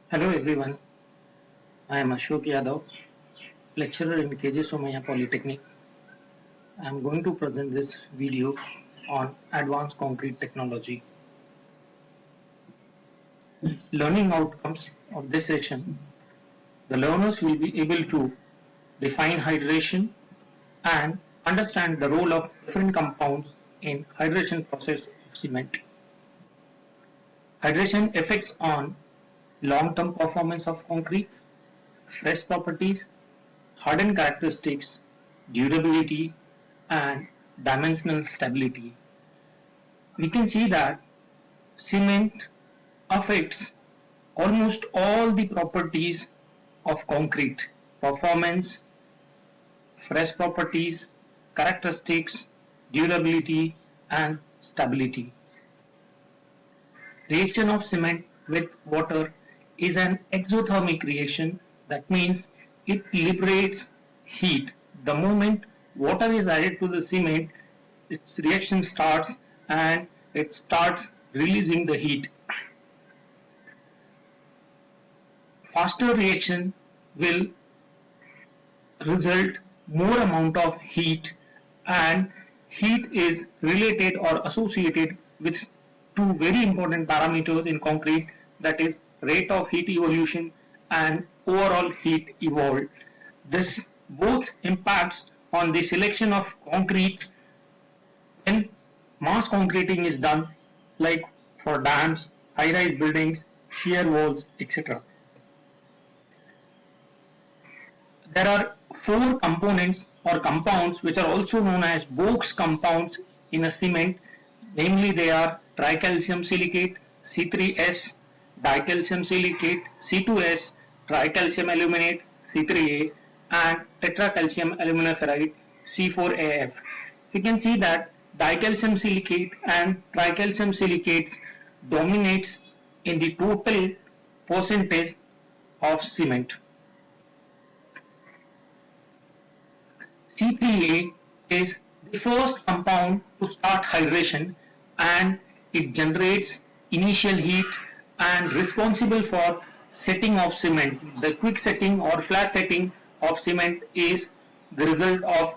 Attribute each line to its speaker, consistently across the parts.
Speaker 1: Hello everyone, I am Ashok Yadav, lecturer in KJ Somaya Polytechnic. I am going to present this video on advanced concrete technology. Learning outcomes of this session. The learners will be able to define hydration and understand the role of different compounds in hydration process of cement. Hydration effects on long-term performance of concrete, stress properties, hardened characteristics, durability, and dimensional stability. We can see that cement affects almost all the properties of concrete: performance, stress properties, characteristics, durability, and stability. Reaction of cement with water is an exothermic reaction. That means it liberates heat. The moment water is added to the cement, its reaction starts and it starts releasing the heat. Faster reaction will result more amount of heat, and heat is related or associated with two very important parameters in concrete, that is rate of heat evolution and overall heat evolved. This both impacts on the selection of concrete when mass concreting is done, like for dams, high-rise buildings, shear walls, etc. There are four components or compounds which are also known as Box compounds in a cement. Namely, they are tricalcium silicate C3S, dicalcium silicate C2S, tricalcium aluminate C3A, and tetracalcium aluminiferrite C4AF. We can see that dicalcium silicate and tricalcium silicates dominates in the total percentage of cement. C3A is the first compound to start hydration, and it generates initial heat and responsible for setting of cement. The quick setting or flash setting of cement is the result of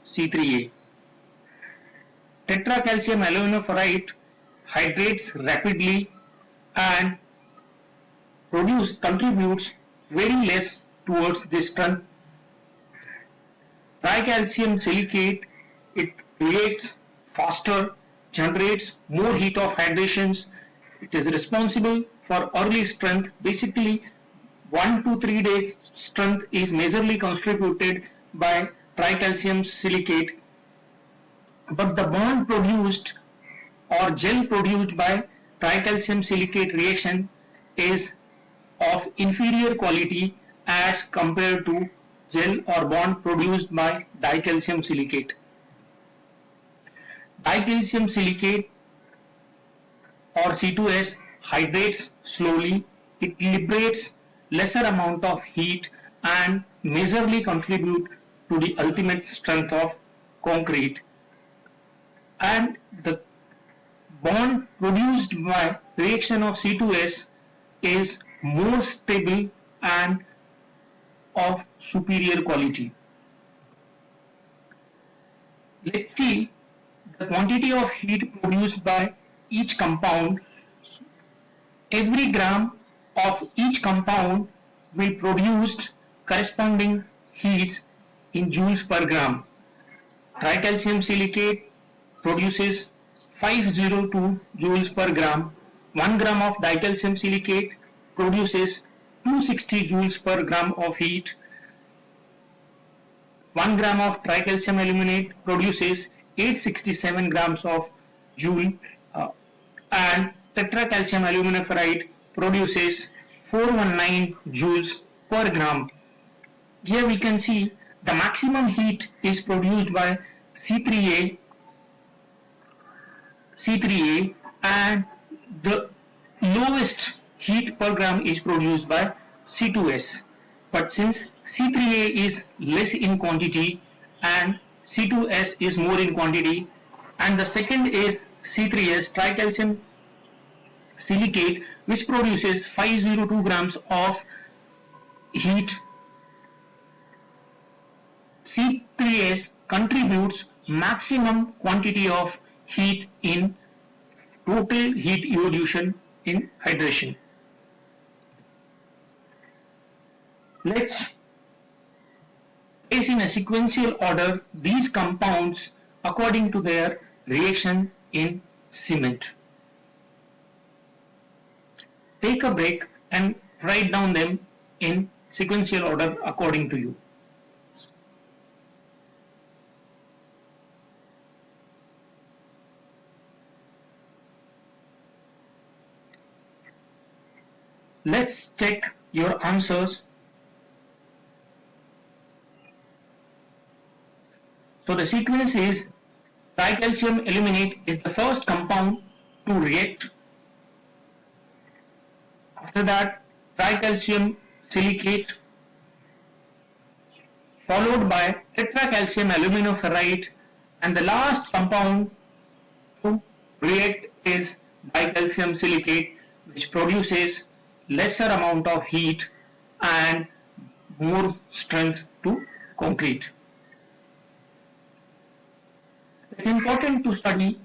Speaker 1: C3A. Tetracalcium aluminiferrite hydrates rapidly and contributes very less towards the strength. Tricalcium silicate, it reacts faster, generates more heat of hydrations. It is responsible for early strength. Basically, 1 to 3 days strength is majorly contributed by tricalcium silicate. But the bond produced or gel produced by tricalcium silicate reaction is of inferior quality as compared to gel or bond produced by dicalcium silicate. Dicalcium silicate or C2S hydrates slowly, it liberates lesser amount of heat and majorly contribute to the ultimate strength of concrete. And the bond produced by reaction of C2S is more stable and of superior quality. Let's see the quantity of heat produced by each compound. Every gram of each compound will produce corresponding heats in joules per gram. Tricalcium silicate produces 502 joules per gram. 1 gram of dicalcium silicate produces 260 joules per gram of heat. 1 gram of tricalcium aluminate produces 867 grams of joule, and tetracalcium aluminiferrite produces 419 joules per gram. Here we can see the maximum heat is produced by C3A and the lowest heat per gram is produced by C2S. But since C3A is less in quantity and C2S is more in quantity, and the second is C3S, tricalcium silicate, which produces 502 grams of heat. C3S contributes maximum quantity of heat in total heat evolution in hydration. Let's place in a sequential order these compounds according to their reaction in cement. Take a break and write down them in sequential order according to you. Let's check your answers. So the sequence is tricalcium aluminate is the first compound to react. After that, tricalcium silicate, followed by tetracalcium aluminoferrite, and the last compound to react is dicalcium silicate, which produces lesser amount of heat and more strength to concrete. It's important to study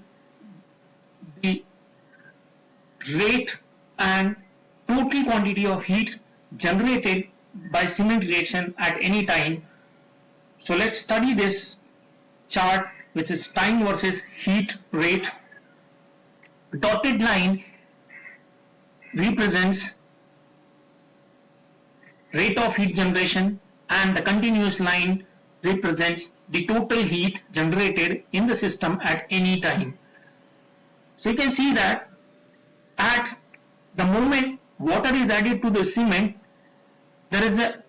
Speaker 1: the rate and total quantity of heat generated by cement reaction at any time. So let's study this chart, which is time versus heat rate. Dotted line represents rate of heat generation and the continuous line represents the total heat generated in the system at any time. So you can see that at the moment water is added to the cement, there is a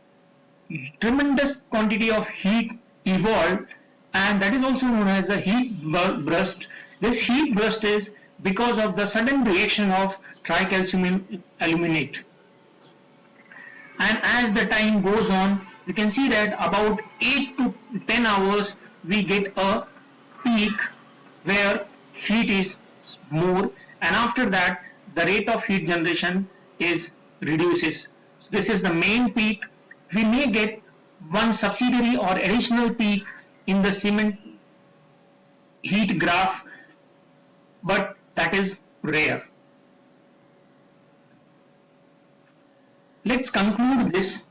Speaker 1: tremendous quantity of heat evolved, and that is also known as the heat burst. This heat burst is because of the sudden reaction of tricalcium aluminate. And as the time goes on, you can see that about 8 to 10 hours we get a peak where heat is more, and after that the rate of heat generation is reduces. So this is the main peak. We may get one subsidiary or additional peak in the cement heat graph, but that is rare. Let's conclude this.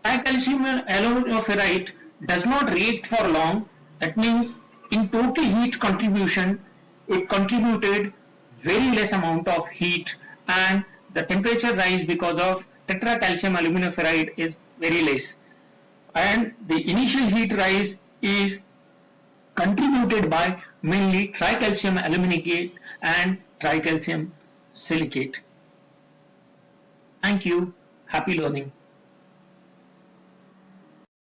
Speaker 1: Tricalcium aluminoferrite does not react for long. That means in total heat contribution, it contributed very less amount of heat, and the temperature rise because of tetracalcium aluminoferrite is very less. And the initial heat rise is contributed by mainly tricalcium aluminate and tricalcium silicate. Thank you. Happy learning.